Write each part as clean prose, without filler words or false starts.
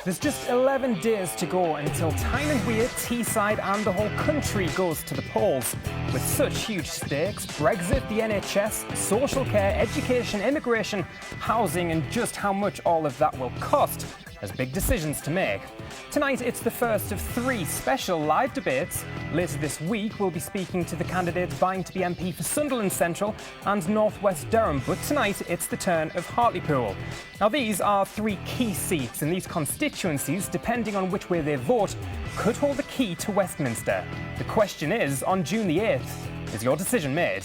There's just 11 days to go until Tyne and Weir, Teesside and the whole country goes to the polls. With such huge stakes, Brexit, the NHS, social care, education, immigration, housing and just how much all of that will cost, there's big decisions to make. Tonight it's the first of 3 special live debates. Later this week we'll be speaking to the candidates vying to be MP for Sunderland Central and North West Durham, but tonight it's the turn of Hartlepool. Now these are 3 key seats, and these constituencies, depending on which way they vote, could hold the key to Westminster. The question is, on June the 8th, is your decision made?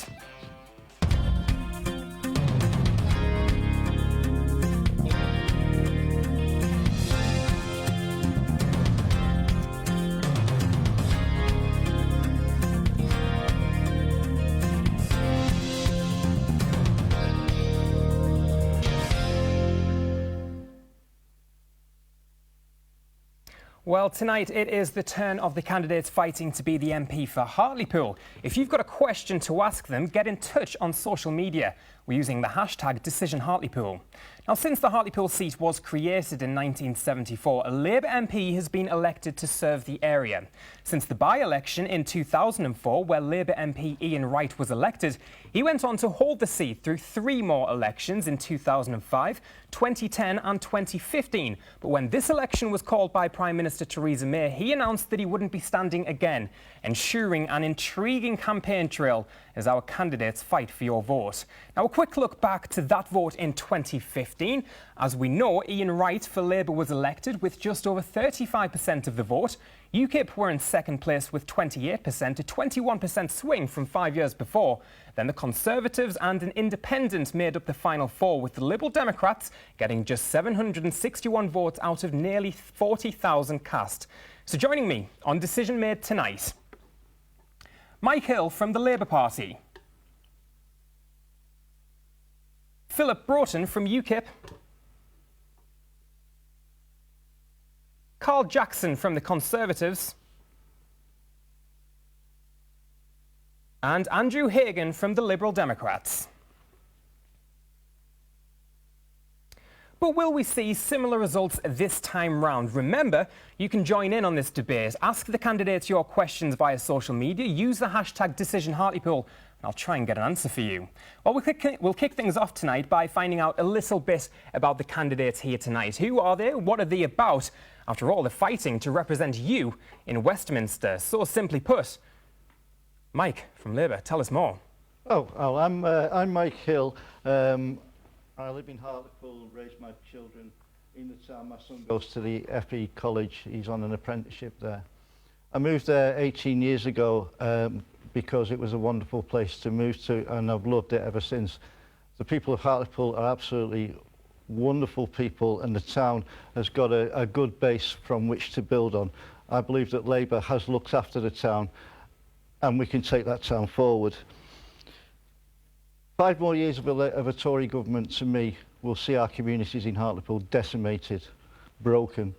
Well, tonight it is the turn of the candidates fighting to be the MP for Hartlepool. If you've got a question to ask them, get in touch on social media. We're using the hashtag #DecisionHartlepool. Now, since the Hartlepool seat was created in 1974, a Labour MP has been elected to serve the area. Since the by-election in 2004, where Labour MP Ian Wright was elected, he went on to hold the seat through 3 more elections in 2005, 2010 and 2015. But when this election was called by Prime Minister Theresa May, he announced that he wouldn't be standing again, ensuring an intriguing campaign trail as our candidates fight for your vote. Now, a quick look back to that vote in 2015. As we know, Ian Wright for Labour was elected with just over 35% of the vote. UKIP were in second place with 28%, a 21% swing from 5 years before. Then the Conservatives and an Independent made up the final 4, with the Liberal Democrats getting just 761 votes out of nearly 40,000 cast. So joining me on Decision Made tonight, Mike Hill from the Labour Party, Phillip Broughton from UKIP, Carl Jackson from the Conservatives, and Andrew Hagan from the Liberal Democrats. But will we see similar results this time round? Remember, you can join in on this debate. Ask the candidates your questions via social media. Use the hashtag #DecisionHartlepool, and I'll try and get an answer for you. Well, we'll kick things off tonight by finding out a little bit about the candidates here tonight. Who are they? What are they about? After all, they're fighting to represent you in Westminster. So simply put, Mike from Labour, tell us more. I'm Mike Hill. I live in Hartlepool, raise my children in the town. My son goes to the FE College. He's on an apprenticeship there. I moved there 18 years ago because it was a wonderful place to move to, and I've loved it ever since. The people of Hartlepool are absolutely wonderful people, and the town has got a good base from which to build on. I believe that Labour has looked after the town, and we can take that town forward. 5 more years of a Tory government, to me, will see our communities in Hartlepool decimated, broken.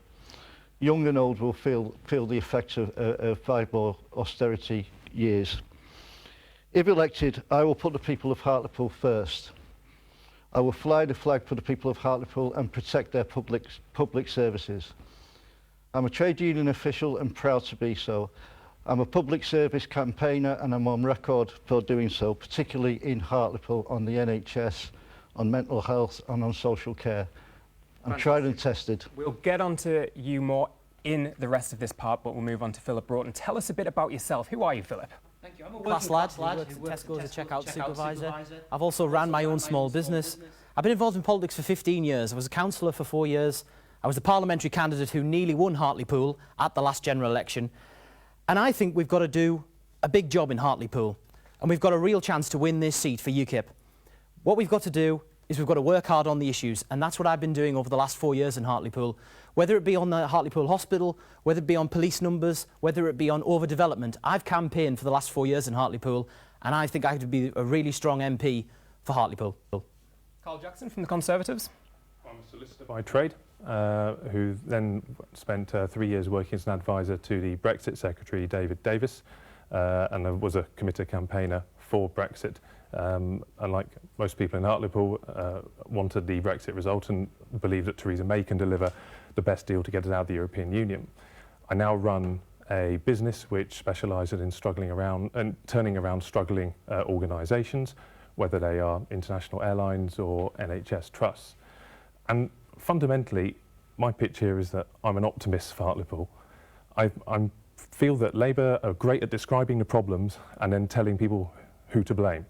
Young and old will feel the effects of 5 more austerity years. If elected, I will put the people of Hartlepool first. I will fly the flag for the people of Hartlepool and protect their public services. I'm a trade union official and proud to be so. I'm a public service campaigner, and I'm on record for doing so, particularly in Hartlepool, on the NHS, on mental health and on social care. I'm tried and tested. We'll get on to you more in the rest of this part, but we'll move on to Phillip Broughton. Tell us a bit about yourself. Who are you, Phillip? Thank you. I'm a class lad who works at Tesco as a checkout supervisor. I've also ran my own small business. I've been involved in politics for 15 years. I was a councillor for 4 years. I was the parliamentary candidate who nearly won Hartlepool at the last general election. And I think we've got to do a big job in Hartlepool, and we've got a real chance to win this seat for UKIP. What we've got to do is we've got to work hard on the issues, and that's what I've been doing over the last 4 years in Hartlepool. Whether it be on the Hartlepool Hospital, whether it be on police numbers, whether it be on overdevelopment, I've campaigned for the last 4 years in Hartlepool, and I think I could be a really strong MP for Hartlepool. Carl Jackson from the Conservatives. I'm a solicitor by trade, who then spent 3 years working as an advisor to the Brexit Secretary, David Davis, and I was a committed campaigner for Brexit. Unlike most people in Hartlepool, wanted the Brexit result and believe that Theresa May can deliver the best deal to get us out of the European Union. I now run a business which specialises in turning around struggling organisations, whether they are international airlines or NHS trusts. And fundamentally, my pitch here is that I'm an optimist for Hartlepool. I feel that Labour are great at describing the problems and then telling people who to blame.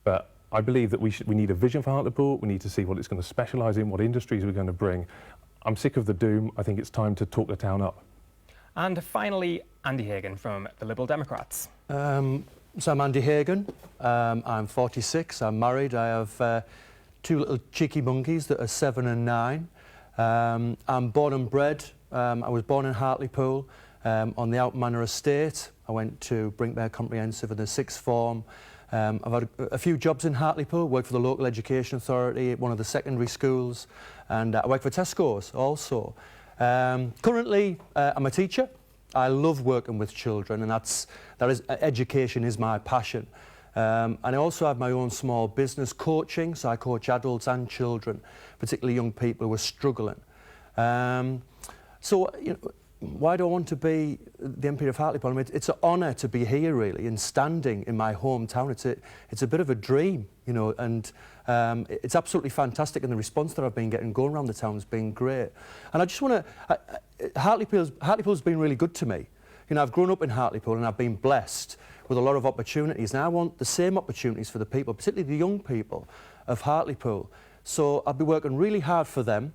But I believe that we need a vision for Hartlepool. We need to see what it's going to specialise in, what industries we're going to bring. I'm sick of the doom. I think it's time to talk the town up. And finally, Andy Hagan from the Liberal Democrats. So I'm Andy Hagan. I'm 46. I'm married. I have 2 little cheeky monkeys that are 7 and 9. I'm born and bred. I was born in Hartlepool on the Out Manor estate. I went to Brinkbear Comprehensive in the 6th form. I've had a few jobs in Hartlepool, worked for the local education authority at one of the secondary schools, and I work for Tesco's also. Currently, I'm a teacher. I love working with children, and education is my passion. And I also have my own small business coaching, so I coach adults and children, particularly young people who are struggling. So, you know, why do I want to be the MP of Hartlepool? I mean, it's an honour to be here, really, and standing in my hometown. It's a bit of a dream, you know, and it's absolutely fantastic, and the response that I've been getting going around the town has been great. And I just want to... Hartlepool's been really good to me. You know, I've grown up in Hartlepool and I've been blessed with a lot of opportunities, and I want the same opportunities for the people, particularly the young people of Hartlepool. So I'll be working really hard for them.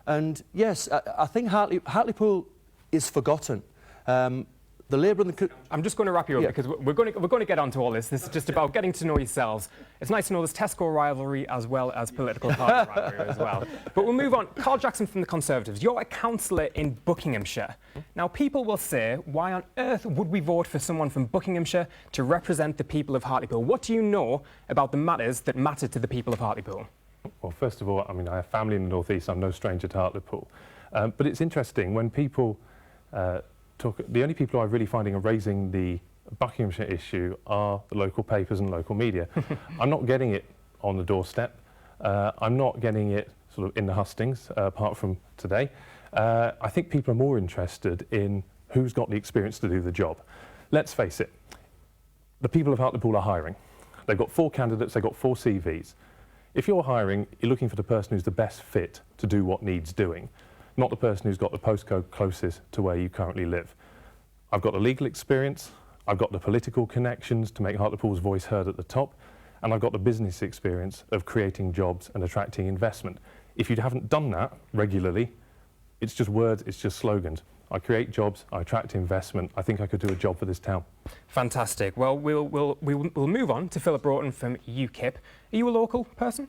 And yes, I think Hartlepool is forgotten. The Labour and the... I'm just going to wrap you up because we're going to get onto all this. This is just about getting to know yourselves. It's nice to know there's Tesco rivalry as well as political party rivalry as well. But we'll move on. Carl Jackson from the Conservatives. You're a councillor in Buckinghamshire. Now, people will say, why on earth would we vote for someone from Buckinghamshire to represent the people of Hartlepool? What do you know about the matters that matter to the people of Hartlepool? Well, first of all, I mean, I have family in the North East. I'm no stranger to Hartlepool. But it's interesting when people... the only people I'm really finding are raising the Buckinghamshire issue are the local papers and local media. I'm not getting it on the doorstep. I'm not getting it sort of in the hustings, apart from today. I think people are more interested in who's got the experience to do the job. Let's face it, the people of Hartlepool are hiring. They've got 4 candidates, they've got 4 CVs. If you're hiring, you're looking for the person who's the best fit to do what needs doing, not the person who's got the postcode closest to where you currently live. I've got the legal experience, I've got the political connections to make Hartlepool's voice heard at the top, and I've got the business experience of creating jobs and attracting investment. If you haven't done that regularly, it's just words, it's just slogans. I create jobs, I attract investment. I think I could do a job for this town. Fantastic. Well, we'll move on to Phillip Broughton from UKIP. Are you a local person?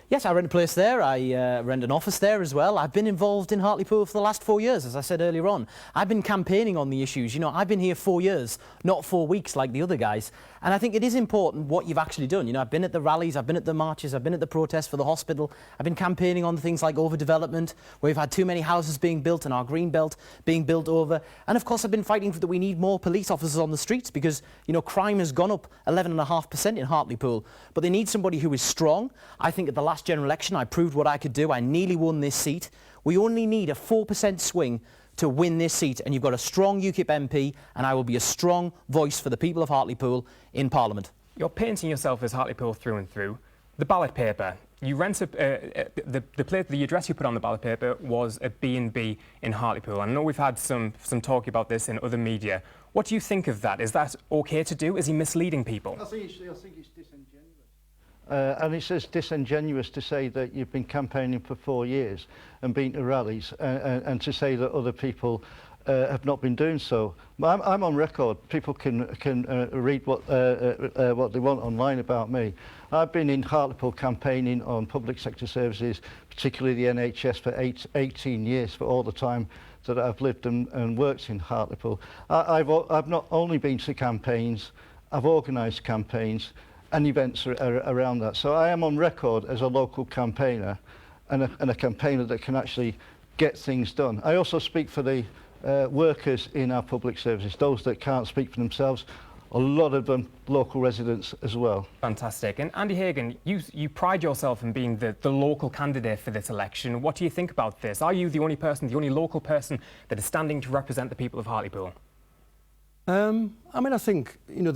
Yes, I rent a place there. I rent an office there as well. I've been involved in Hartlepool for the last 4 years, as I said earlier on. I've been campaigning on the issues. You know, I've been here 4 years, not 4 weeks like the other guys. And I think it is important what you've actually done. You know, I've been at the rallies, I've been at the marches, I've been at the protests for the hospital. I've been campaigning on things like overdevelopment, where we've had too many houses being built and our green belt being built over. And of course, I've been fighting for that we need more police officers on the streets because, you know, crime has gone up 11.5% in Hartlepool. But they need somebody who is strong. I think at the last general election, I proved what I could do. I nearly won this seat. We only need a 4% swing to win this seat, and you've got a strong UKIP MP, and I will be a strong voice for the people of Hartlepool in Parliament. You're painting yourself as Hartlepool through and through. The ballot paper. You rent the address you put on the ballot paper was a B&B in Hartlepool. I know we've had some talk about this in other media. What do you think of that? Is that okay to do? Is he misleading people? I think it's disingenuous. And it's as disingenuous to say that you've been campaigning for 4 years and been to rallies and to say that other people have not been doing so. I'm on record. People can read what they want online about me. I've been in Hartlepool campaigning on public sector services, particularly the NHS, for 18 years, for all the time that I've lived and worked in Hartlepool. I've not only been to campaigns, I've organised campaigns and events around that. So I am on record as a local campaigner and a campaigner that can actually get things done. I also speak for the workers in our public services, those that can't speak for themselves. a lot of them local residents as well. Fantastic. And Andy Hagan, you pride yourself in being the local candidate for this election. What do you think about this? Are you the only person, the only local person that is standing to represent the people of Hartlepool? I mean, I think, you know,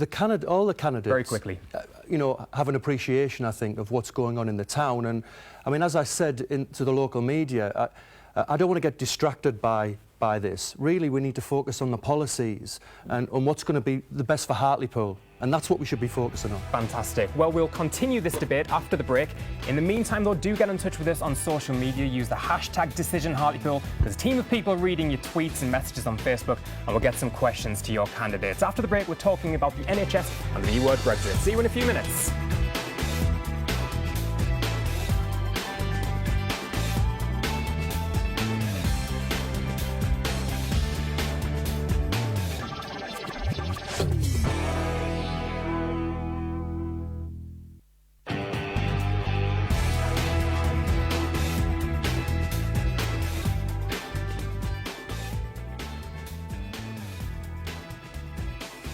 all the candidates... Very quickly. You know, have an appreciation, I think, of what's going on in the town. And, I mean, as I said to the local media, I don't want to get distracted by this. Really, we need to focus on the policies and on what's going to be the best for Hartlepool. And that's what we should be focusing on. Fantastic. Well, we'll continue this debate after the break. In the meantime, though, do get in touch with us on social media. Use the hashtag #DecisionHartlepool. There's a team of people reading your tweets and messages on Facebook, and we'll get some questions to your candidates. After the break, we're talking about the NHS and the E-word Brexit. See you in a few minutes.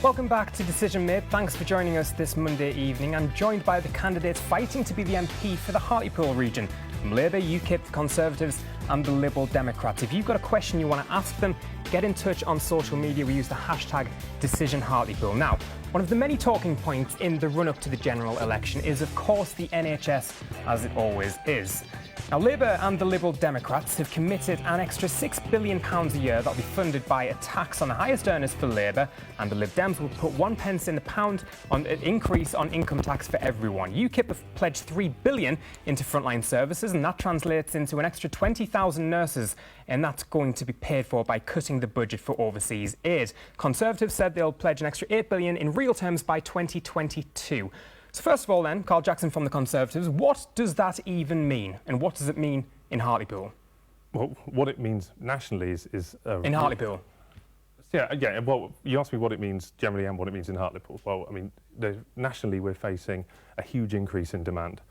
Welcome back to Decision Made. Thanks for joining us this Monday evening. I'm joined by the candidates fighting to be the MP for the Hartlepool region, from Labour, UKIP, the Conservatives and the Liberal Democrats. If you've got a question you want to ask them, get in touch on social media. We use the hashtag #DecisionHartlepool. Now, one of the many talking points in the run-up to the general election is, of course, the NHS, as it always is. Now, Labour and the Liberal Democrats have committed an extra £6 billion a year that will be funded by a tax on the highest earners for Labour, and the Lib Dems will put 1 pence in the pound on an increase on income tax for everyone. UKIP have pledged £3 billion into frontline services, and that translates into an extra 20,000 nurses, and that's going to be paid for by cutting the budget for overseas aid. Conservatives said they'll pledge an extra £8 billion in real terms by 2022. So first of all then, Carl Jackson from the Conservatives, what does that even mean? And what does it mean in Hartlepool? Well, what it means nationally is in Hartlepool? Yeah. Well, you asked me what it means generally and what it means in Hartlepool. Well, I mean, nationally we're facing a huge increase in demand.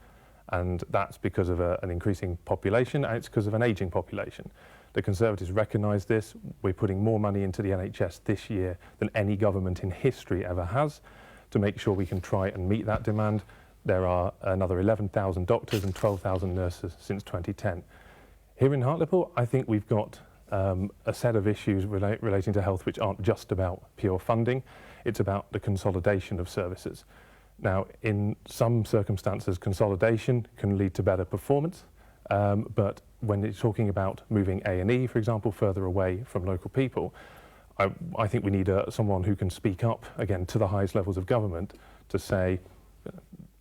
And that's because of an increasing population, and it's because of an ageing population. The Conservatives recognise this. We're putting more money into the NHS this year than any government in history ever has, to make sure we can try and meet that demand. There are another 11,000 doctors and 12,000 nurses since 2010. Here in Hartlepool, I think we've got a set of issues relating to health which aren't just about pure funding. It's about the consolidation of services. Now, in some circumstances, consolidation can lead to better performance, but when it's talking about moving A&E, for example, further away from local people, I think we need someone who can speak up, again, to the highest levels of government to say,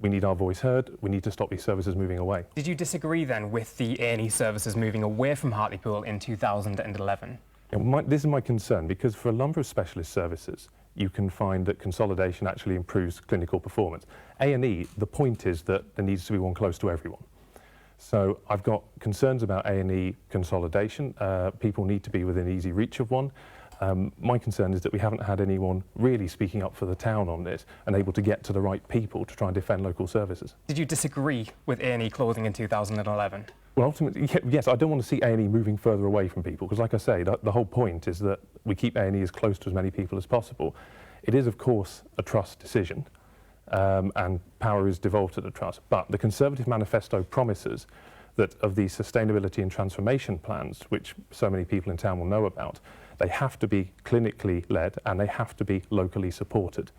we need our voice heard, we need to stop these services moving away. Did you disagree then with the A&E services moving away from Hartlepool in 2011? This is my concern, because for a number of specialist services, you can find that consolidation actually improves clinical performance. A&E, the point is that there needs to be one close to everyone. So I've got concerns about A&E consolidation. People need to be within easy reach of one. My concern is that we haven't had anyone really speaking up for the town on this and able to get to the right people to try and defend local services. Did you disagree with A&E closing in 2011? Well, ultimately, yes, I don't want to see A&E moving further away from people, because like I say, the whole point is that we keep A&E as close to as many people as possible. It is, of course, a trust decision, and power is devolved to the trust, but the Conservative manifesto promises that of these sustainability and transformation plans, which so many people in town will know about, they have to be clinically led and they have to be locally supported.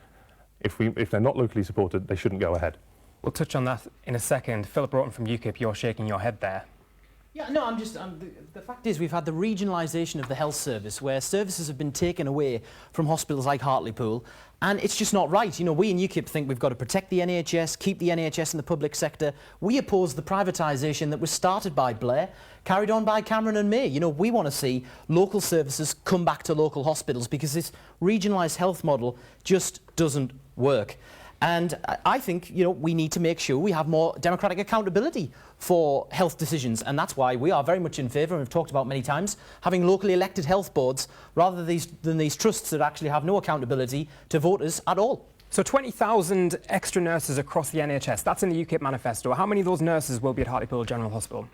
If they're not locally supported, they shouldn't go ahead. We'll touch on that in a second. Phillip Broughton from UKIP, you're shaking your head there. Yeah, no, the fact is we've had the regionalisation of the health service, where services have been taken away from hospitals like Hartlepool, and it's just not right. You know, we in UKIP think we've got to protect the NHS, keep the NHS in the public sector. We oppose the privatisation that was started by Blair, carried on by Cameron and May. You know, we want to see local services come back to local hospitals, because this regionalised health model just doesn't work. And I think, you know, we need to make sure we have more democratic accountability for health decisions. And that's why we are very much in favour, and we've talked about many times, having locally elected health boards rather than these trusts that actually have no accountability to voters at all. So 20,000 extra nurses across the NHS, that's in the UKIP manifesto. How many of those nurses will be at Hartlepool General Hospital?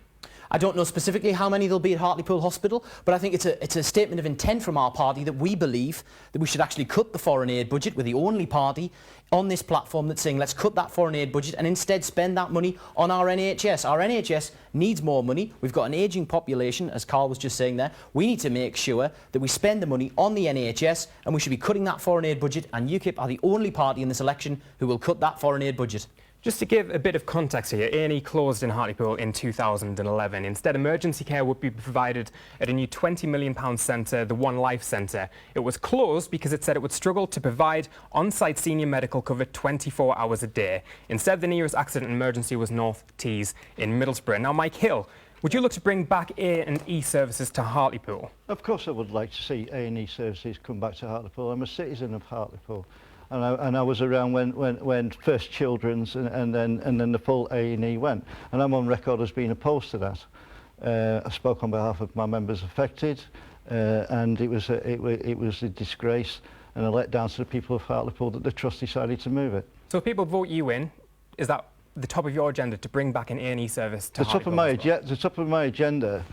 I don't know specifically how many there'll be at Hartlepool Hospital, but I think it's a statement of intent from our party that we believe that we should actually cut the foreign aid budget. We're the only party on this platform that's saying let's cut that foreign aid budget and instead spend that money on our NHS. Our NHS needs more money. We've got an ageing population, as Carl was just saying there. We need to make sure that we spend the money on the NHS, and we should be cutting that foreign aid budget, and UKIP are the only party in this election who will cut that foreign aid budget. Just to give a bit of context here, A&E closed in Hartlepool in 2011. Instead, emergency care would be provided at a new £20 million centre, the One Life Centre. It was closed because it said it would struggle to provide on-site senior medical cover 24 hours a day. Instead, the nearest accident emergency was North Tees in Middlesbrough. Now, Mike Hill, would you look to bring back A&E services to Hartlepool? Of course I would like to see A&E services come back to Hartlepool. I'm a citizen of Hartlepool. And I was around when First Children's and then the full A&E went, and I'm on record as being opposed to that. I spoke on behalf of my members affected, and it was a disgrace and a letdown to the people of Hartlepool that the Trust decided to move it. So if people vote you in, is that the top of your agenda to bring back an A&E service to Hartlepool? The top of my agenda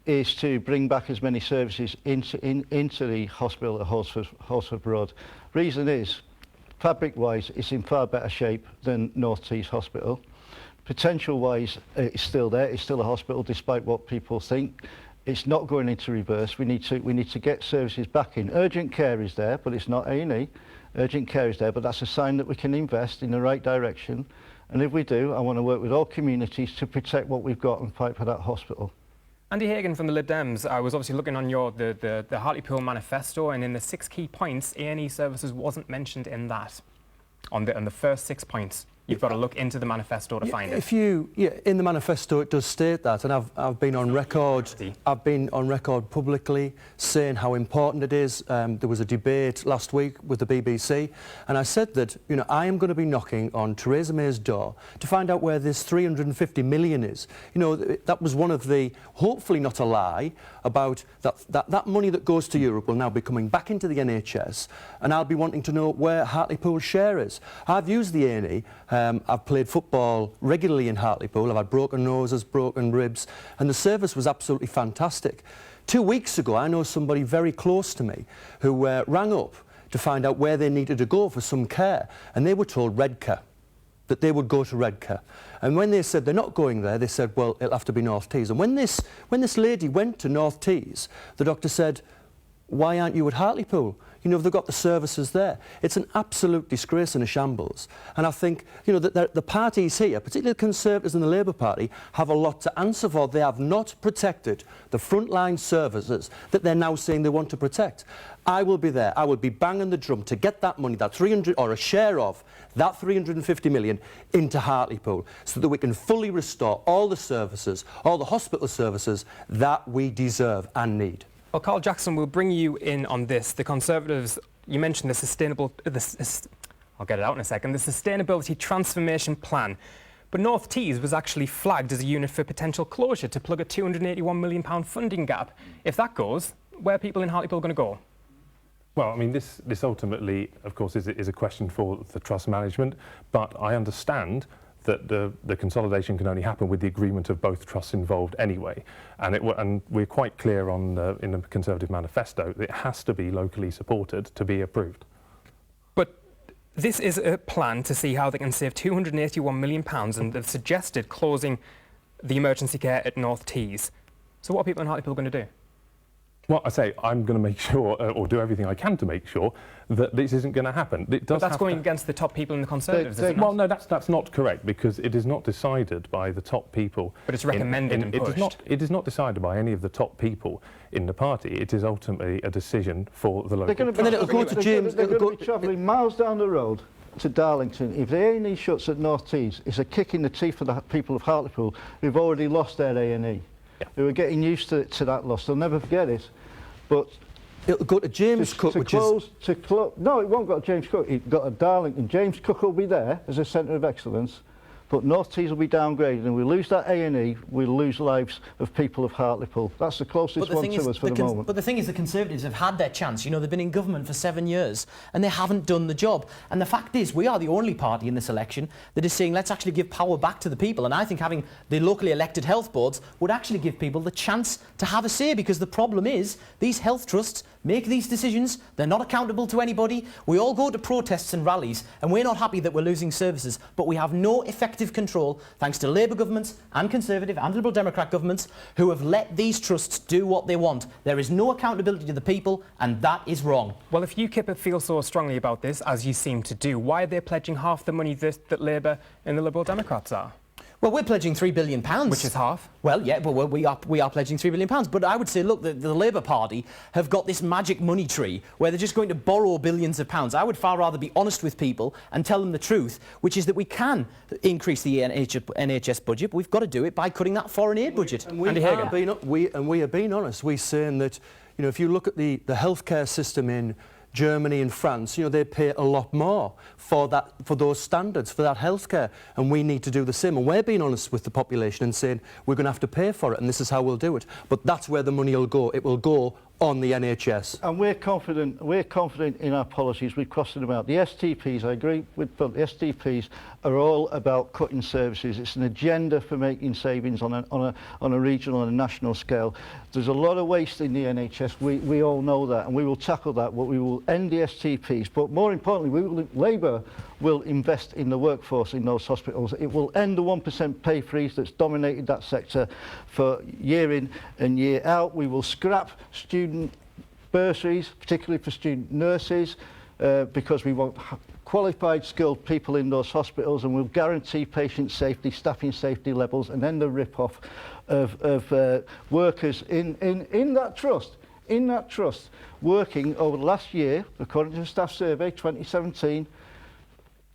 is to bring back as many services into the hospital at Horsford Road. Reason is, fabric-wise, it's in far better shape than North Tees Hospital. Potential-wise, it's still there. It's still a hospital, despite what people think. It's not going into reverse. We need to get services back in. Urgent care is there, but it's not A&E. Urgent care is there, but that's a sign that we can invest in the right direction. And if we do, I want to work with all communities to protect what we've got and fight for that hospital. Andy Hagan from the Lib Dems, I was obviously looking on the Hartlepool manifesto, and in the 6 key points, A&E services wasn't mentioned in that. On the first 6 points, you've got to look into the manifesto to find it. In the manifesto it does state that, and I've been on record. I've been on record publicly saying how important it is. There was a debate last week with the BBC, and I said that I am going to be knocking on Theresa May's door to find out where this 350 million is. That was one of the, hopefully not a lie, about that money that goes to Europe will now be coming back into the NHS, and I'll be wanting to know where Hartlepool's share is. I've used the A&E. I've played football regularly in Hartlepool. I've had broken noses, broken ribs, and the service was absolutely fantastic. 2 weeks ago, I know somebody very close to me who rang up to find out where they needed to go for some care, and they were told Redcar, that they would go to Redcar. And when they said they're not going there, they said, well, it'll have to be North Tees. And when this lady went to North Tees, the doctor said, why aren't you at Hartlepool? They've got the services there. It's an absolute disgrace and a shambles. And I think, that the parties here, particularly the Conservatives and the Labour Party, have a lot to answer for. They have not protected the frontline services that they're now saying they want to protect. I will be there. I will be banging the drum to get that money, that 300, or a share of that 350 million into Hartlepool, so that we can fully restore all the services, all the hospital services that we deserve and need. Well, Carl Jackson, we'll bring you in on this. The Conservatives, you mentioned I'll get it out in a second, the Sustainability Transformation Plan. But North Tees was actually flagged as a unit for potential closure to plug a £281 million funding gap. If that goes, where are people in Hartlepool going to go? Well, I mean, this ultimately, of course, is a question for the Trust management, but I understand that the consolidation can only happen with the agreement of both trusts involved anyway. And we're quite clear in the Conservative manifesto that it has to be locally supported to be approved. But this is a plan to see how they can save £281 million, and they've suggested closing the emergency care at North Tees. So what are people in Hartlepool going to do? Well, I say I'm going to make sure, or do everything I can to make sure, that this isn't going to happen. But that's going against the top people in the Conservatives, isn't it? Well, no, that's not correct, because it is not decided by the top people. But it's recommended and pushed. It is not decided by any of the top people in the party. It is ultimately a decision for the local. And then it'll go to James. They're going to be travelling miles down the road to Darlington. If the A&E shuts at North Tees, it's a kick in the teeth for the people of Hartlepool who've already lost their A&E. Yeah. Who are getting used to that loss. They'll never forget it. But it'll go to James Cook, no, it won't go to James Cook. It got to Darlington. James Cook will be there as a centre of excellence, but North Tees will be downgraded, and we lose that A&E, we'll lose lives of people of Hartlepool. That's the closest one to us for the moment. But the thing is, the Conservatives have had their chance. You know, they've been in government for 7 years, and they haven't done the job. And the fact is, we are the only party in this election that is saying, let's actually give power back to the people. And I think having the locally elected health boards would actually give people the chance to have a say, because the problem is, these health trusts make these decisions, they're not accountable to anybody. We all go to protests and rallies, and we're not happy that we're losing services, but we have no effective control thanks to Labour governments and Conservative and Liberal Democrat governments who have let these trusts do what they want. There is no accountability to the people, and that is wrong. Well, if UKIP feel so strongly about this, as you seem to do, why are they pledging half the money that Labour and the Liberal Democrats are? Well, we're pledging £3 billion. Which is half. Well, yeah, but we are pledging £3 billion. But I would say, look, the Labour Party have got this magic money tree where they're just going to borrow billions of pounds. I would far rather be honest with people and tell them the truth, which is that we can increase the NHS budget, but we've got to do it by cutting that foreign aid budget. And we are being honest. We're saying that, you know, if you look at the healthcare system in Germany and France, you know, they pay a lot more for those standards, for that healthcare, and we need to do the same. And we're being honest with the population and saying we're going to have to pay for it, and this is how we'll do it. But that's where the money will go. It will go on the NHS. And we're confident in our policies. We've costed them out. The STPs, I agree with Phillip, the STPs are all about cutting services. It's an agenda for making savings on a regional and a national scale. There's a lot of waste in the NHS. We all know that, and we will tackle that. But we will end the STPs. But more importantly, Labour will invest in the workforce in those hospitals. It will end the 1% pay freeze that's dominated that sector for year in and year out. We will scrap student bursaries, particularly for student nurses, because we want qualified, skilled people in those hospitals, and we'll guarantee patient safety, staffing safety levels, and then the rip-off of workers in that trust. In that trust, working over the last year, according to the staff survey 2017,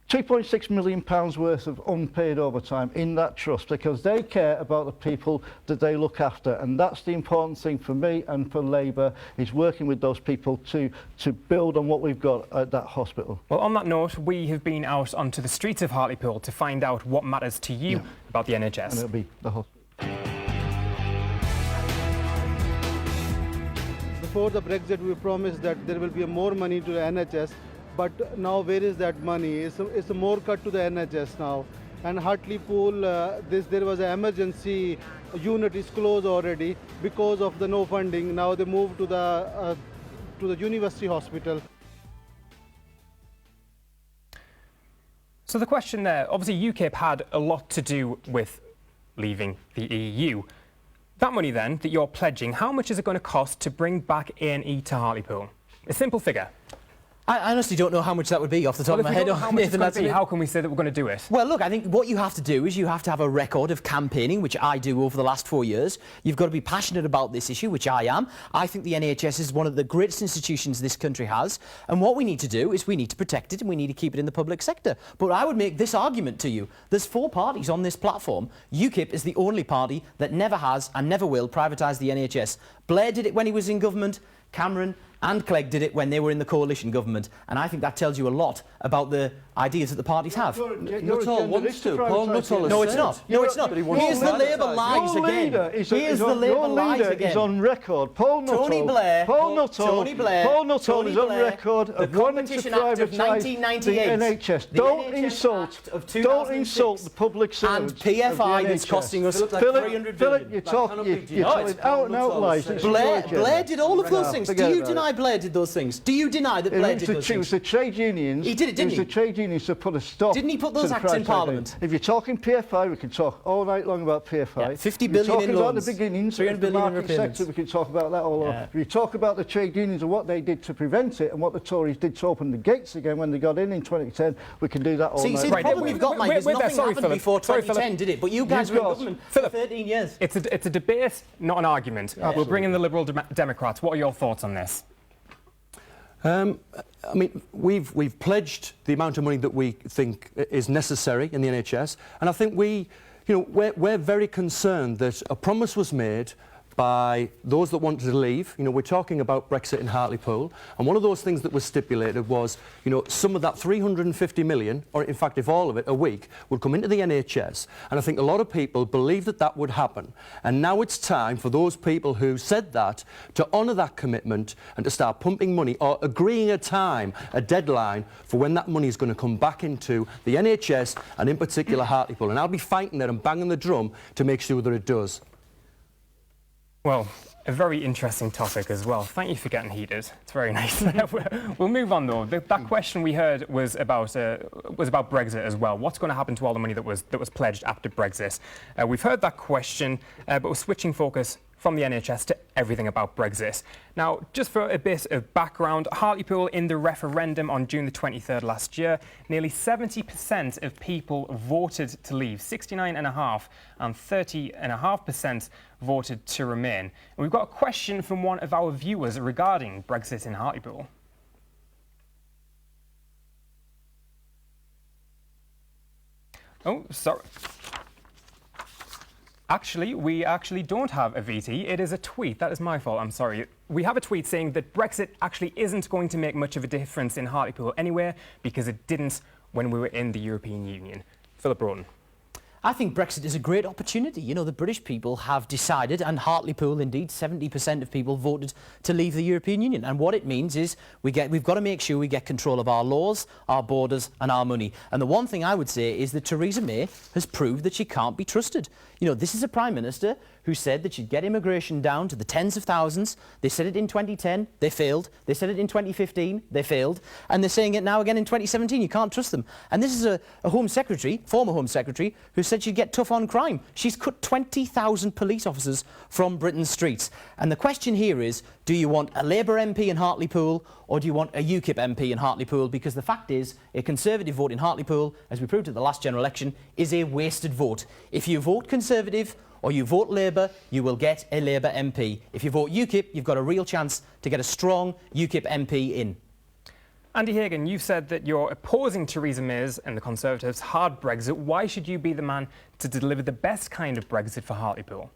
£2.6 million worth of unpaid overtime in that trust, because they care about the people that they look after, and that's the important thing for me and for Labour, is working with those people to build on what we've got at that hospital. Well, on that note, we have been out onto the streets of Hartlepool to find out what matters to you about the NHS. And it'll be the hospital. Before the Brexit, we promised that there will be more money to the NHS, but now where is that money? It's a more cut to the NHS now. And Hartlepool, there was an emergency unit is closed already because of the no funding. Now they moved to the university hospital. So the question there, obviously UKIP had a lot to do with leaving the EU. That money then that you're pledging, how much is it going to cost to bring back A&E to Hartlepool? A simple figure. I honestly don't know how much that would be off the top of my head. How can we say that we're going to do it? Well, look, I think what you have to do is you have to have a record of campaigning, which I do over the last 4 years. You've got to be passionate about this issue, which I am. I think the NHS is one of the greatest institutions this country has. And what we need to do is we need to protect it and we need to keep it in the public sector. But I would make this argument to you. There's 4 parties on this platform. UKIP is the only party that never has and never will privatise the NHS. Blair did it when he was in government. Cameron and Clegg did it when they were in the coalition government, and I think that tells you a lot about the ideas that the parties have. Nuttall wants to. Paul Nuttall has No, it's not. No, it's not. Here's the Labour lies again. Here's the Labour lies again. Is on record. Paul Nuttall. Tony Blair. Paul Nuttall. Tony Blair. Paul Nuttall Tony is on Blair, record the of wanting to Competition Act of privatise 1998. the NHS. The Don't NHS insult. Act of Don't insult the public servants. And PFI that's costing us like 300 Phillip, you're talking out and out lies. Blair did all of those things. Do you deny Blair did those things? Do you deny that Blair did those things? It was the trade unions. He did it, didn't he? It was the trade unions to put a stop. Didn't he put those acts in Parliament? If you're talking PFI, we can talk all night long about PFI. Yeah, 50 billion in loans. About the beginnings 300 of the billion in market repayments. sector, we can talk about that all over. If you talk about the trade unions and what they did to prevent it and what the Tories did to open the gates again when they got in 2010, we can do that all night. See, the problem you've got, Mike, is nothing happened before 2010, did it? But you guys were in government for 13 years. It's a debate, not an argument. We'll bring in the Liberal Democrats. What are your thoughts on this? I mean, we've pledged the amount of money that we think is necessary in the NHS, and I think we're very concerned that a promise was made by those that wanted to leave. You know, we're talking about Brexit in Hartlepool, and one of those things that was stipulated was, you know, some of that 350 million, or in fact if all of it a week, would come into the NHS, and I think a lot of people believed that that would happen. And now it's time for those people who said that to honour that commitment and to start pumping money or agreeing a time, a deadline for when that money is going to come back into the NHS and in particular Hartlepool. And I'll be fighting there and banging the drum to make sure that it does. Well, a very interesting topic as well. Thank you for getting heated. It's very nice. We'll move on though. That question we heard was about Brexit as well. What's going to happen to all the money that was pledged after Brexit? We've heard that question, but we're switching focus from the NHS to everything about Brexit. Now, just for a bit of background, Hartlepool in the referendum on June the 23rd last year, nearly 70% of people voted to leave, 69.5% and 30.5% voted to remain. And we've got a question from one of our viewers regarding Brexit in Hartlepool. Oh, sorry. Actually, we actually don't have a VT. It is a tweet. That is my fault. I'm sorry. We have a tweet saying that Brexit actually isn't going to make much of a difference in Hartlepool anywhere because it didn't when we were in the European Union. Phillip Broughton. I think Brexit is a great opportunity. You know, the British people have decided, and Hartlepool, indeed, 70% of people voted to leave the European Union. And what it means is we've got to make sure we get control of our laws, our borders and our money. And the one thing I would say is that Theresa May has proved that she can't be trusted. You know, this is a Prime Minister who said that she'd get immigration down to the tens of thousands. They said it in 2010, they failed. They said it in 2015, they failed. And they're saying it now again in 2017, you can't trust them. And this is a Home Secretary, former Home Secretary, who said she'd get tough on crime. She's cut 20,000 police officers from Britain's streets. And the question here is, do you want a Labour MP in Hartlepool or do you want a UKIP MP in Hartlepool? Because the fact is, a Conservative vote in Hartlepool, as we proved at the last general election, is a wasted vote. If you vote Conservative or you vote Labour, you will get a Labour MP. If you vote UKIP, you've got a real chance to get a strong UKIP MP in. Andy Hagan, you've said that you're opposing Theresa May's and the Conservatives' hard Brexit. Why should you be the man to deliver the best kind of Brexit for Hartlepool?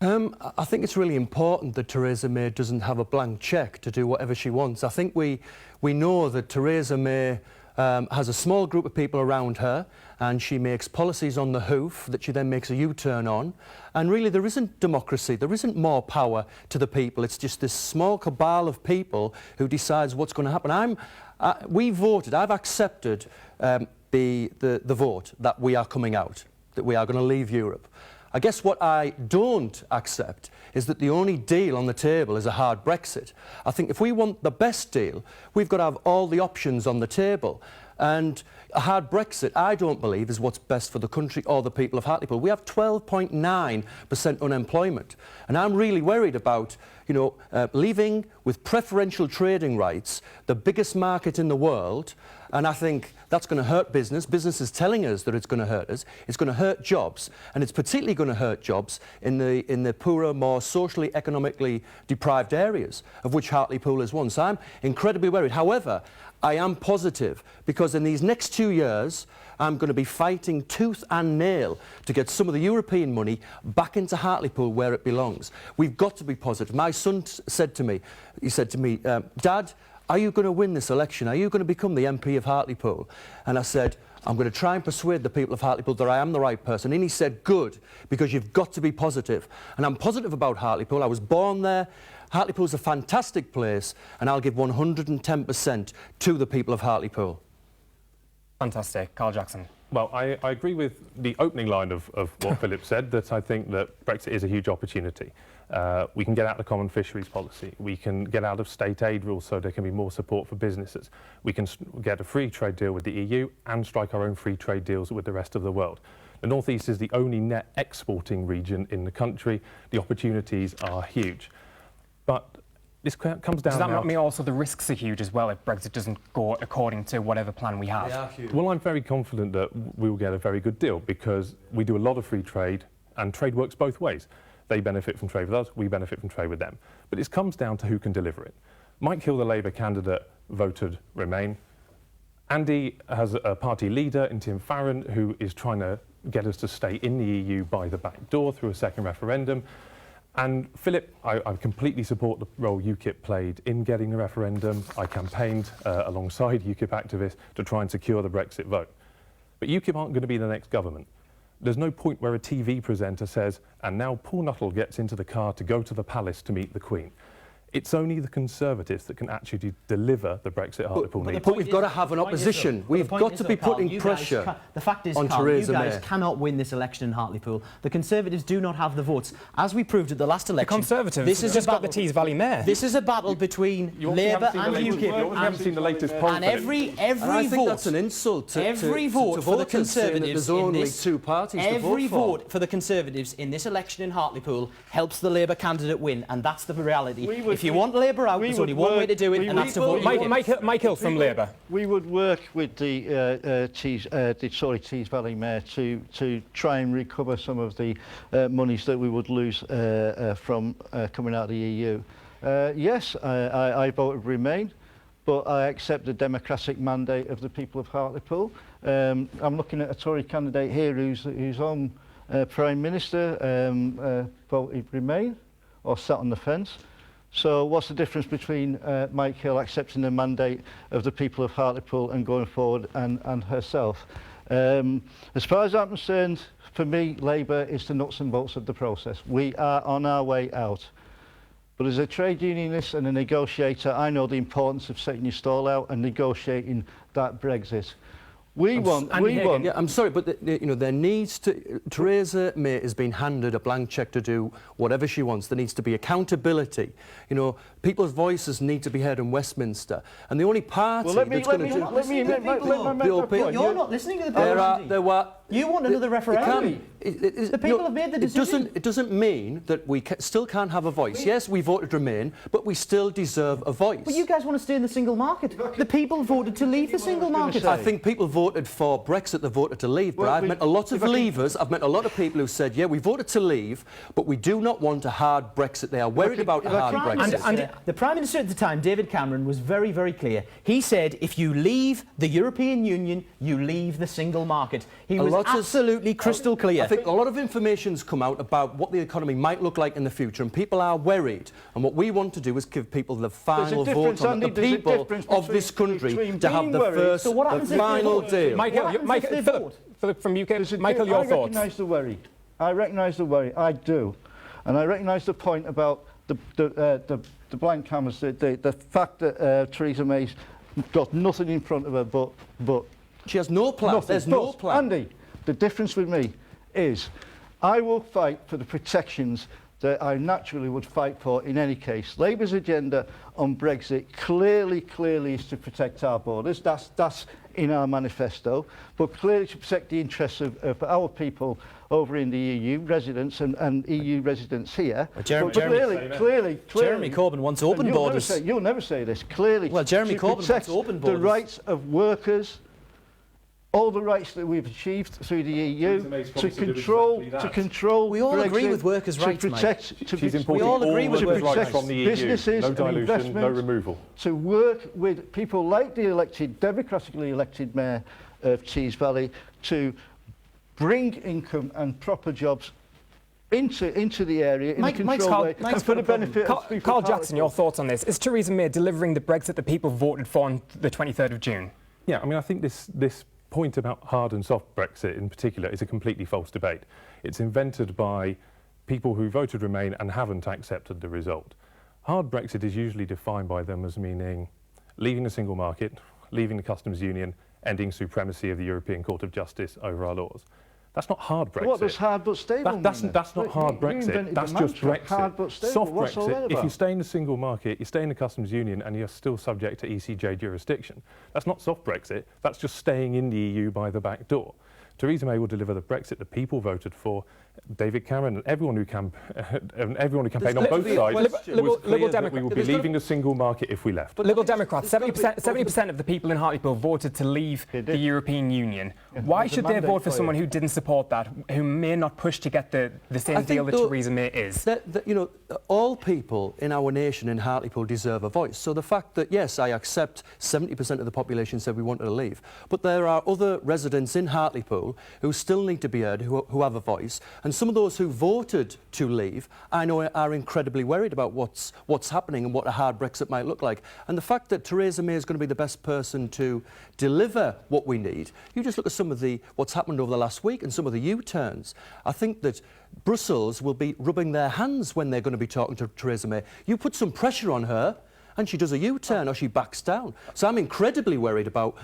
I think it's really important that Theresa May doesn't have a blank cheque to do whatever she wants. I think we know that Theresa May has a small group of people around her and she makes policies on the hoof that she then makes a U-turn on. And really there isn't democracy, there isn't more power to the people. It's just this small cabal of people who decides what's going to happen. We voted, I've accepted the vote that we are coming out, that we are going to leave Europe. I guess what I don't accept is that the only deal on the table is a hard Brexit. I think if we want the best deal, we've got to have all the options on the table. And a hard Brexit, I don't believe, is what's best for the country or the people of Hartlepool. We have 12.9% unemployment. And I'm really worried about, you know, leaving with preferential trading rights, the biggest market in the world. And I think that's going to hurt business. Business is telling us that it's going to hurt us. It's going to hurt jobs. And it's particularly going to hurt jobs in the poorer, more socially, economically deprived areas, of which Hartlepool is one. So I'm incredibly worried. However, I am positive because in these next 2 years, I'm going to be fighting tooth and nail to get some of the European money back into Hartlepool where it belongs. We've got to be positive. My son said to me, Dad, are you going to win this election? Are you going to become the MP of Hartlepool? And I said, I'm going to try and persuade the people of Hartlepool that I am the right person. And he said, good, because you've got to be positive. And I'm positive about Hartlepool. I was born there. Hartlepool's a fantastic place, and I'll give 110% to the people of Hartlepool. Fantastic. Carl Jackson. Well, I agree with the opening line of what Phillip said, that I think that Brexit is a huge opportunity. We can get out of the common fisheries policy. We can get out of state aid rules so there can be more support for businesses. We can get a free trade deal with the EU and strike our own free trade deals with the rest of the world. The North East is the only net exporting region in the country. The opportunities are huge. But this comes down. Does that not mean also the risks are huge as well if Brexit doesn't go according to whatever plan we have? They are huge. Well, I'm very confident that we will get a very good deal because we do a lot of free trade and trade works both ways. They benefit from trade with us, we benefit from trade with them. But it comes down to who can deliver it. Mike Hill, the Labour candidate, voted Remain. Andy has a party leader in Tim Farron who is trying to get us to stay in the EU by the back door through a second referendum. And Phillip, I completely support the role UKIP played in getting the referendum. I campaigned alongside UKIP activists to try and secure the Brexit vote. But UKIP aren't going to be the next government. There's no point where a TV presenter says, and now Paul Nuttall gets into the car to go to the palace to meet the Queen. It's only the Conservatives that can actually deliver the Brexit Hartlepool needs. But we've got to have an opposition. We've got to be putting pressure the fact is, on Carl, Theresa you guys May. cannot win this election in Hartlepool. The Conservatives do not have the votes. As we proved at the last election, The Conservatives this is just a got the battle. Tees Valley Mayor. This is a battle between Labour and UKIP. You haven't seen the latest poll. And every And I think vote, that's an insult to every to vote for the voters, saying that Conservatives there's in only this, two parties to every vote vote for the Conservatives in this election in Hartlepool helps the Labour candidate win, and that's the reality. If you want Labour out, there's only one way to do it, and that's to vote UKIP. Michael from Labour. We would work with the Tees Valley Mayor to try and recover some of the monies that we would lose from coming out of the EU. Yes, I voted Remain, but I accept the democratic mandate of the people of Hartlepool. I'm looking at a Tory candidate here who's on Prime Minister, voted Remain or sat on the fence. So what's the difference between Mike Hill accepting the mandate of the people of Hartlepool and going forward and herself? As far as I'm concerned, for me, Labour is the nuts and bolts of the process. We are on our way out. But as a trade unionist and a negotiator, I know the importance of setting your stall out and negotiating that Brexit. Yeah, I'm sorry, but there needs to. Theresa May has been handed a blank cheque to do whatever she wants. There needs to be accountability. You know, people's voices need to be heard in Westminster, and the only party that's going to do. You're not listening to the people. You want another referendum. The people have made the decision. It doesn't mean that we still can't have a voice. Yes, we voted Remain, but we still deserve a voice. But you guys want to stay in the single market. The people voted to leave the single market. I think people voted for Brexit, they voted to leave, but I've met a lot of leavers, I've met a lot of people who said, yeah, we voted to leave, but we do not want a hard Brexit. They are worried about a hard Brexit. And the Prime Minister at the time, David Cameron, was very, very clear. He said, if you leave the European Union, you leave the single market. He was absolutely crystal clear. I think a lot of information's come out about what the economy might look like in the future, and people are worried. And what we want to do is give people the final vote on it, the people of this country to have the first, the final deal. Phillip from UK. Michael, your thoughts? I recognise the worry. I do. And I recognise the point about the blank canvas, the fact that Theresa May's got nothing in front of her but she has no plan. Nothing. There's no plan. Andy, the difference with me is I will fight for the protections that I naturally would fight for in any case. Labour's agenda on Brexit clearly is to protect our borders. That's in our manifesto, but clearly to protect the interests of our people over in the EU, residents and EU residents here. Jeremy Corbyn wants open borders. You'll never say this. Clearly, well, Jeremy Corbyn wants open borders. The rights of workers, all the rights that we've achieved through the EU to control. We all Brexit, agree with workers' rights, we all agree with workers' rights from the EU. Businesses, no dilution, and no removal. To work with people like the democratically elected mayor of Tees Valley to bring income and proper jobs into the area in a controlled way and for the benefit of people. Carl Jackson, your thoughts on this? Is Theresa May delivering the Brexit that people voted for on the 23rd of June? Yeah, I mean, I think this point about hard and soft Brexit in particular is a completely false debate. It's invented by people who voted Remain and haven't accepted the result. Hard Brexit is usually defined by them as meaning leaving the single market, leaving the customs union, ending supremacy of the European Court of Justice over our laws. That's not hard Brexit. What does hard but stable mean? That's not hard Brexit. That's just Brexit. Hard but stable. Soft What's all that Brexit, about? if you stay in the single market, you stay in the customs union and you're still subject to ECJ jurisdiction. That's not soft Brexit. That's just staying in the EU by the back door. Theresa May will deliver the Brexit the people voted for. David Cameron and everyone who campaigned on both sides was clear that we would be leaving the single market if we left. But Liberal Democrats, 70% of the people in Hartlepool voted to leave the European Union. Yeah, why should they vote for someone who didn't support that, who may not push to get the same deal that Theresa May is? All people in our nation in Hartlepool deserve a voice. So the fact that, yes, I accept 70% of the population said we wanted to leave, but there are other residents in Hartlepool people who still need to be heard, who have a voice. And some of those who voted to leave, I know, are incredibly worried about what's happening and what a hard Brexit might look like. And the fact that Theresa May is going to be the best person to deliver what we need, you just look at some of what's happened over the last week and some of the U-turns. I think that Brussels will be rubbing their hands when they're going to be talking to Theresa May. You put some pressure on her, and she does a U-turn or she backs down. So I'm incredibly worried about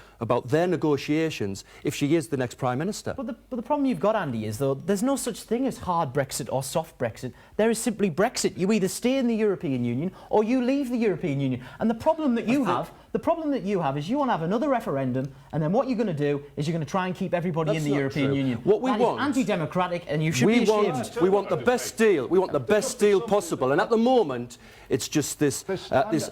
their negotiations if she is the next Prime Minister. But the problem you've got, Andy, is though there's no such thing as hard Brexit or soft Brexit. There is simply Brexit. You either stay in the European Union or you leave the European Union. And the problem that you have is you want to have another referendum, and then what you're going to do is you're going to try and keep everybody in the European Union. What we want, is anti-democratic, and you should be ashamed. We want the best deal. We want the best deal possible. And at the moment, it's just this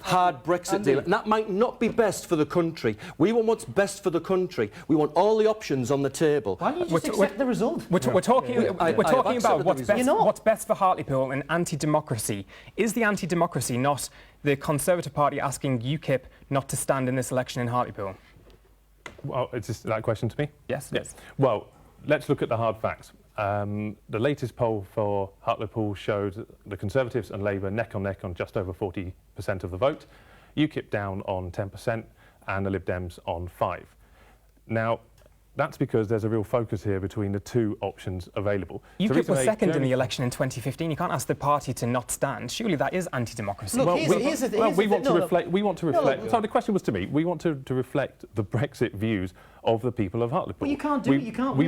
hard Brexit deal. And that might not be best for the country. We want what's best for the country. We want all the options on the table. Why don't you just accept the result? We're talking about what's best for Hartlepool and anti-democracy. Is the anti-democracy not the Conservative Party asking UKIP not to stand in this election in Hartlepool? Well, is that question to me? Yes. Yes. Well, let's look at the hard facts. The latest poll for Hartlepool showed the Conservatives and Labour neck on neck on just over 40% of the vote, UKIP down on 10% and the Lib Dems on 5%. Now, that's because there's a real focus here between the two options available. UKIP was second in the election in 2015. You can't ask the party to not stand. Surely that is anti-democracy. Look, we want to reflect. So the question was to me. We want to reflect the Brexit views of the people of Hartlepool. Well, you can't do it. You can't. We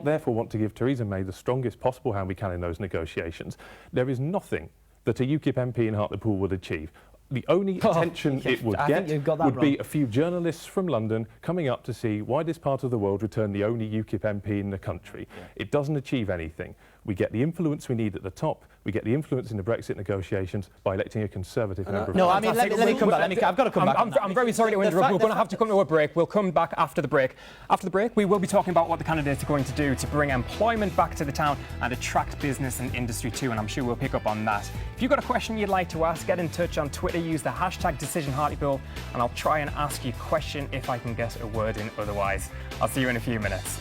therefore want to give Theresa May the strongest possible hand we can in those negotiations. There is nothing that a UKIP MP in Hartlepool would achieve. The only attention it would get would be a few journalists from London coming up to see why this part of the world returned the only UKIP MP in the country. Yeah. It doesn't achieve anything. We get the influence we need at the top. We get the influence in the Brexit negotiations by electing a Conservative member. No, I mean, let me come back. I've got to come back. I'm very sorry to interrupt. We're going to have to come to a break. We'll come back after the break. After the break, we will be talking about what the candidates are going to do to bring employment back to the town and attract business and industry too, and I'm sure we'll pick up on that. If you've got a question you'd like to ask, get in touch on Twitter. Use the hashtag #DecisionHartlepool, and I'll try and ask you a question if I can get a word in otherwise. I'll see you in a few minutes.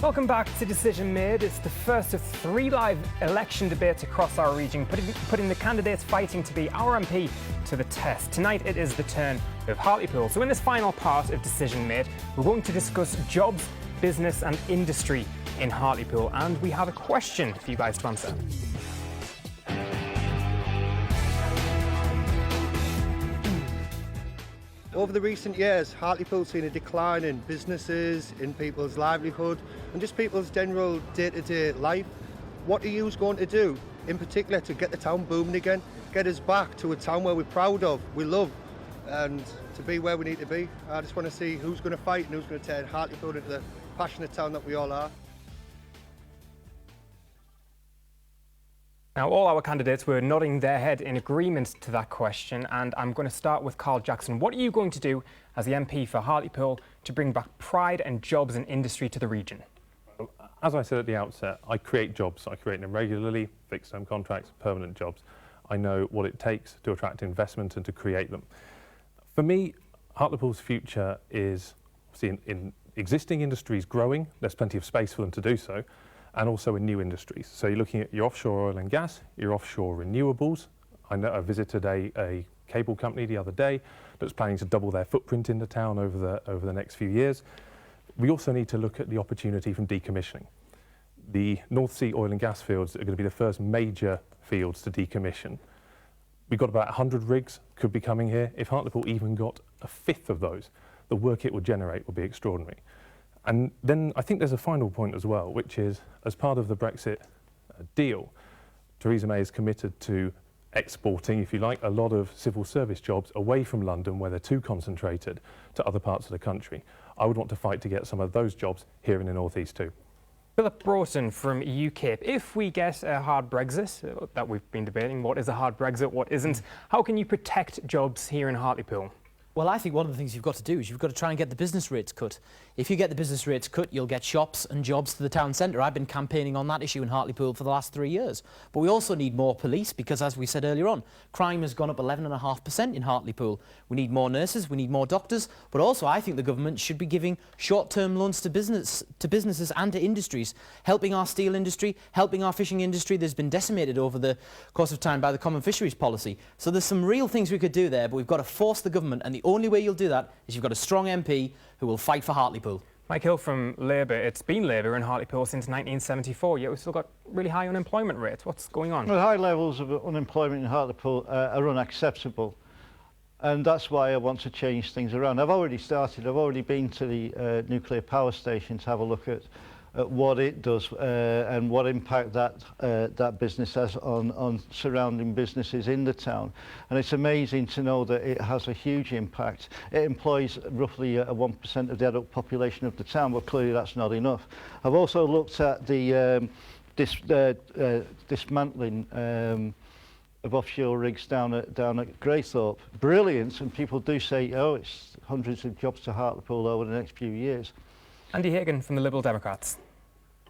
Welcome back to Decision Made. It's the first of 3 live election debates across our region, putting the candidates fighting to be our MP to the test. Tonight it is the turn of Hartlepool. So in this final part of Decision Made, we're going to discuss jobs, business and industry in Hartlepool, and we have a question for you guys to answer. Over the recent years, Hartlepool's seen a decline in businesses, in people's livelihood and just people's general day-to-day life. What are you going to do, in particular, to get the town booming again, get us back to a town where we're proud of, we love, and to be where we need to be? I just want to see who's going to fight and who's going to turn Hartlepool into the passionate town that we all are. Now, all our candidates were nodding their head in agreement to that question, and I'm going to start with Carl Jackson. What are you going to do as the MP for Hartlepool to bring back pride and jobs and industry to the region? As I said at the outset, I create jobs. I create them regularly, fixed-term contracts, permanent jobs. I know what it takes to attract investment and to create them. For me, Hartlepool's future is in existing industries growing. There's plenty of space for them to do so. And also in new industries. So you're looking at your offshore oil and gas, your offshore renewables. I visited a cable company the other day that's planning to double their footprint in the town over the next few years. We also need to look at the opportunity from decommissioning. The North Sea oil and gas fields are going to be the first major fields to decommission. We've got about 100 rigs could be coming here. If Hartlepool even got a fifth of those, the work it would generate would be extraordinary. And then I think there's a final point as well, which is, as part of the Brexit deal, Theresa May is committed to exporting, if you like, a lot of civil service jobs away from London, where they're too concentrated, to other parts of the country. I would want to fight to get some of those jobs here in the North East too. Phillip Broughton from UKIP. If we get a hard Brexit, that we've been debating, what is a hard Brexit, what isn't, how can you protect jobs here in Hartlepool? Well, I think one of the things you've got to do is you've got to try and get the business rates cut. If you get the business rates cut, you'll get shops and jobs to the town centre. I've been campaigning on that issue in Hartlepool for the last 3 years. But we also need more police because, as we said earlier on, crime has gone up 11.5% in Hartlepool. We need more nurses, we need more doctors, but also I think the government should be giving short-term loans to businesses and to industries, helping our steel industry, helping our fishing industry. There's been decimated over the course of time by the Common Fisheries Policy. So there's some real things we could do there, but we've got to force the government, and the only way you'll do that is you've got a strong MP who will fight for Hartlepool. Mike Hill from Labour. It's been Labour in Hartlepool since 1974, yet we've still got really high unemployment rates. What's going on? Well, high levels of unemployment in Hartlepool are unacceptable, and that's why I want to change things around. I've already started. I've already been to the nuclear power station to have a look at what it does and what impact that business has on surrounding businesses in the town. And it's amazing to know that it has a huge impact. It employs roughly 1% of the adult population of the town, but clearly that's not enough. I've also looked at the dismantling of offshore rigs down at Greythorpe. Brilliant, and people do say, oh, it's hundreds of jobs to Hartlepool over the next few years. Andy Hagan from the Liberal Democrats.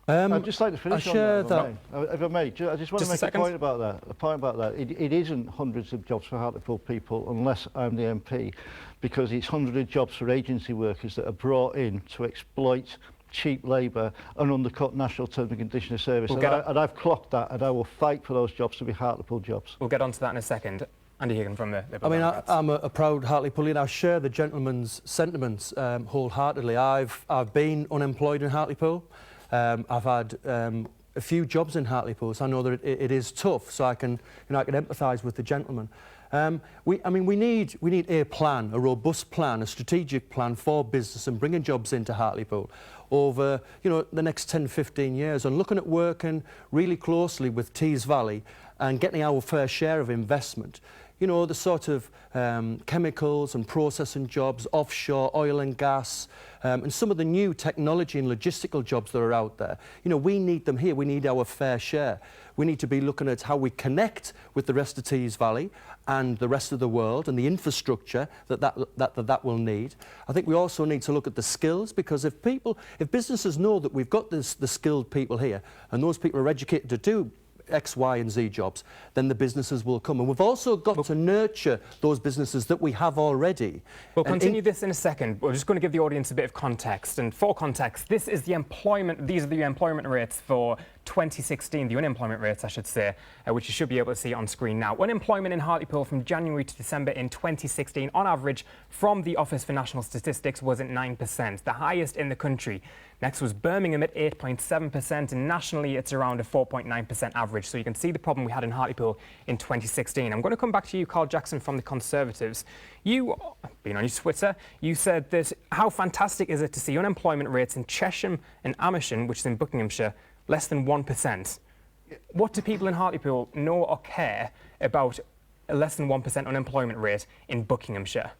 I'd just like to finish on that, if I may. I just want to make a point about that. It isn't hundreds of jobs for Hartlepool people unless I'm the MP, because it's hundreds of jobs for agency workers that are brought in to exploit cheap labour and undercut national terms and conditions of service. And I've clocked that, and I will fight for those jobs to be Hartlepool jobs. We'll get onto that in a second. Andy Hagan from the Liberal Democrats. I'm a proud Hartlepoolian. I share the gentleman's sentiments wholeheartedly. I've been unemployed in Hartlepool. I've had a few jobs in Hartlepool, so I know that it is tough. So I can empathise with the gentleman. We need a plan, a robust plan, a strategic plan for business and bringing jobs into Hartlepool over the next 10, 15 years, and looking at working really closely with Tees Valley and getting our fair share of investment. The sort of chemicals and processing jobs, offshore, oil and gas, and some of the new technology and logistical jobs that are out there. We need them here. We need our fair share. We need to be looking at how we connect with the rest of Tees Valley and the rest of the world and the infrastructure that will need. I think we also need to look at the skills, because if businesses know that we've got the skilled people here and those people are educated to do X, Y and Z jobs, then the businesses will come. And we've also got to nurture those businesses that we have already. We'll continue this in a second. We're just going to give the audience a bit of context. And for context, these are the employment rates for 2016, the unemployment rates, I should say, which you should be able to see on screen now. Unemployment in Hartlepool from January to December in 2016, on average, from the Office for National Statistics, was at 9%, the highest in the country. Next was Birmingham at 8.7%, and nationally it's around a 4.9% average. So you can see the problem we had in Hartlepool in 2016. I'm going to come back to you, Carl Jackson from the Conservatives. You, being on your Twitter, you said that how fantastic is it to see unemployment rates in Chesham and Amersham, which is in Buckinghamshire, less than 1%. What do people in Hartlepool know or care about a less than 1% unemployment rate in Buckinghamshire?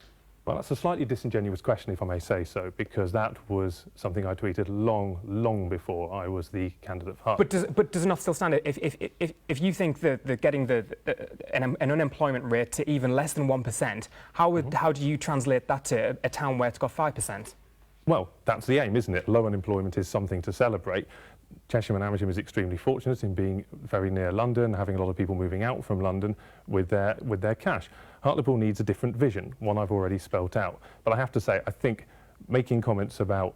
Well, that's a slightly disingenuous question, if I may say so, because that was something I tweeted long before I was the candidate for Hartlepool. But does enough still stand? If you think that getting an unemployment rate to even less than 1%, how do you translate that to a town where it's got 5%? Well, that's the aim, isn't it? Low unemployment is something to celebrate. Chesham and Amersham is extremely fortunate in being very near London, having a lot of people moving out from London with their cash. Hartlepool needs a different vision, one I've already spelt out. But I have to say, I think making comments about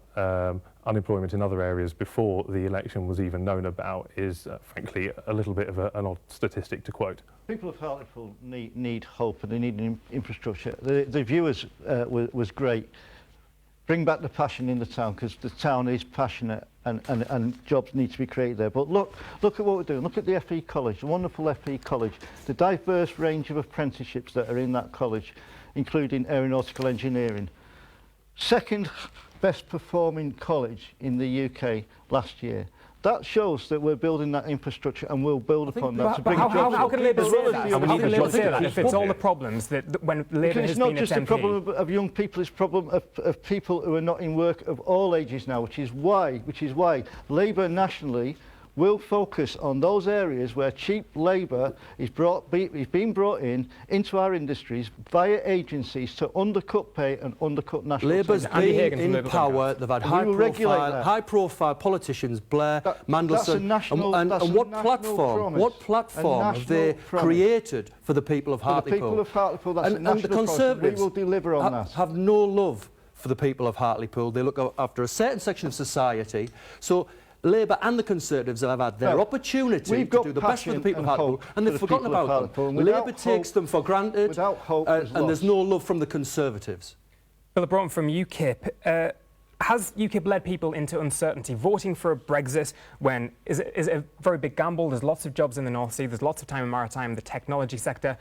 unemployment in other areas before the election was even known about is, frankly, a little bit of an odd statistic to quote. People of Hartlepool need hope, and they need an infrastructure. The view was great. Bring back the passion in the town, because the town is passionate and jobs need to be created there. But look at what we're doing. Look at the FE College, the wonderful FE College, the diverse range of apprenticeships that are in that college, including aeronautical engineering. Second best performing college in the UK last year. That shows that we're building that infrastructure and we'll build upon that to bring How jobs. can Labour say that? How can Labour say that if it's all the Yeah. problems that when Labour has It's not been its just a MP? problem of young people, it's a problem of people who are not in work of all ages now, which is why Labour nationally will focus on those areas where cheap labour is being brought into our industries via agencies to undercut pay and undercut national Labour's savings. been in power, they've had high-profile politicians, Blair, Mandelson, and what platform have they created for the people of Hartlepool? For the people of Hartlepool, that's a and the national promise. Conservatives We will deliver on that. have no love for the people of Hartlepool. They look after a certain section of society. So Labour and the Conservatives have had their opportunity to do the best for the people of Hartlepool, and they've forgotten about them. Labour takes them for granted, and there's no love from the Conservatives. Phillip Broughton from UKIP. Has UKIP led people into uncertainty? Voting for a Brexit when is a very big gamble. There's lots of jobs in the North Sea. There's lots of time in maritime, the technology sector.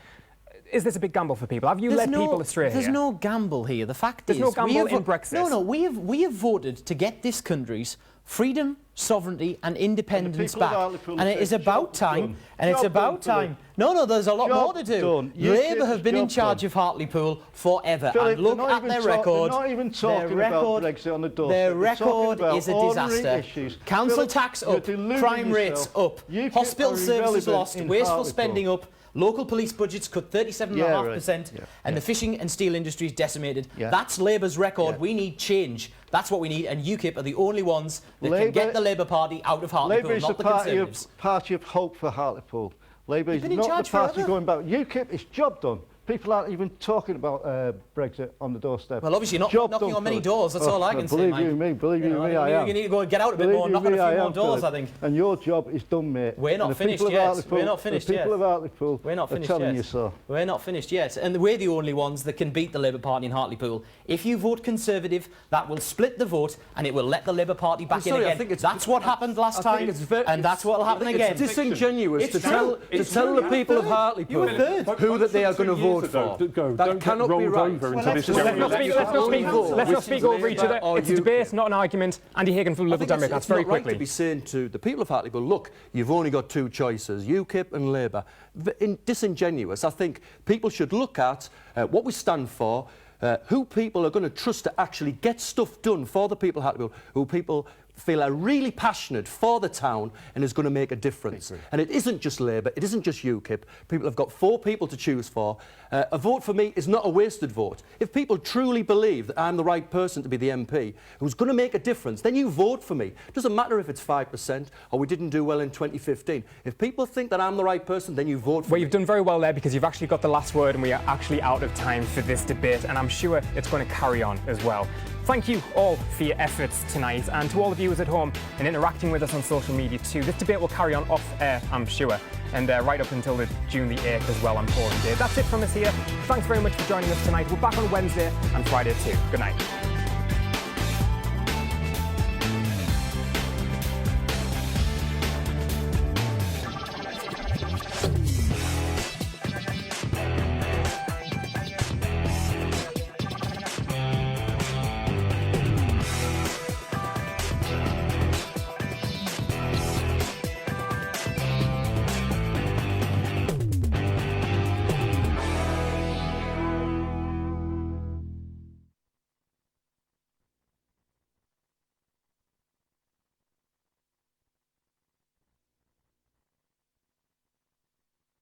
Is this a big gamble for people? Have you led people astray here? There's no gamble here. The fact is... There's no gamble in Brexit. No, we have voted to get this country's freedom, sovereignty and independence back. And it is about time. And it's about time. No, there's a lot more to do. Labour have been in charge of Hartlepool forever. Phillip, and look at their record. They're not even talking about Brexit on the doorstep. Their record is a disaster. Council tax up, crime rates up, hospital services lost, wasteful spending up, local police budgets cut 37.5%, and the fishing and steel industry is decimated. That's Labour's record. We need change. That's what we need, and UKIP are the only ones that can get the Labour Party out of Hartlepool, Labour is not the Conservatives. party of hope for Hartlepool. Labour is not the party going back. UKIP, it's job done. People aren't even talking about Brexit on the doorstep. Well, obviously not knocking on many doors, that's all I can say, Believe you me, I am. You need to go and get out a bit more and knock on a few more doors, I think. And your job is done, mate. We're not finished yet. We're not finished yet. The people of Hartlepool are telling you so. We're not finished yet. And we're the only ones that can beat the Labour Party in Hartlepool. If you vote Conservative, that will split the vote and it will let the Labour Party back in again. That's what happened last time, and that's what will happen again. It's disingenuous to tell the people of Hartlepool who that they are going to vote for. That cannot be right. Let's not speak over each other. It's a debate, not an argument. Andy Hagan from Liberal Democrats, that's very quickly. Right to be saying to the people of Hartlepool, look, you've only got two choices, UKIP and Labour. Disingenuous. I think people should look at what we stand for, who people are going to trust to actually get stuff done for the people of Hartlepool, who people feel are really passionate for the town and is going to make a difference. And it isn't just Labour, it isn't just UKIP. People have got 4 people to choose for. A vote for me is not a wasted vote. If people truly believe that I'm the right person to be the MP who's going to make a difference, then you vote for me. It doesn't matter if it's 5% or we didn't do well in 2015. If people think that I'm the right person, then you vote for me. Well, you've done very well there because you've actually got the last word and we are actually out of time for this debate, and I'm sure it's going to carry on as well. Thank you all for your efforts tonight, and to all the viewers at home and interacting with us on social media too. This debate will carry on off air, I'm sure, and right up until June the 8th as well on Forum Day. That's it from us here. Thanks very much for joining us tonight. We're back on Wednesday and Friday too. Good night.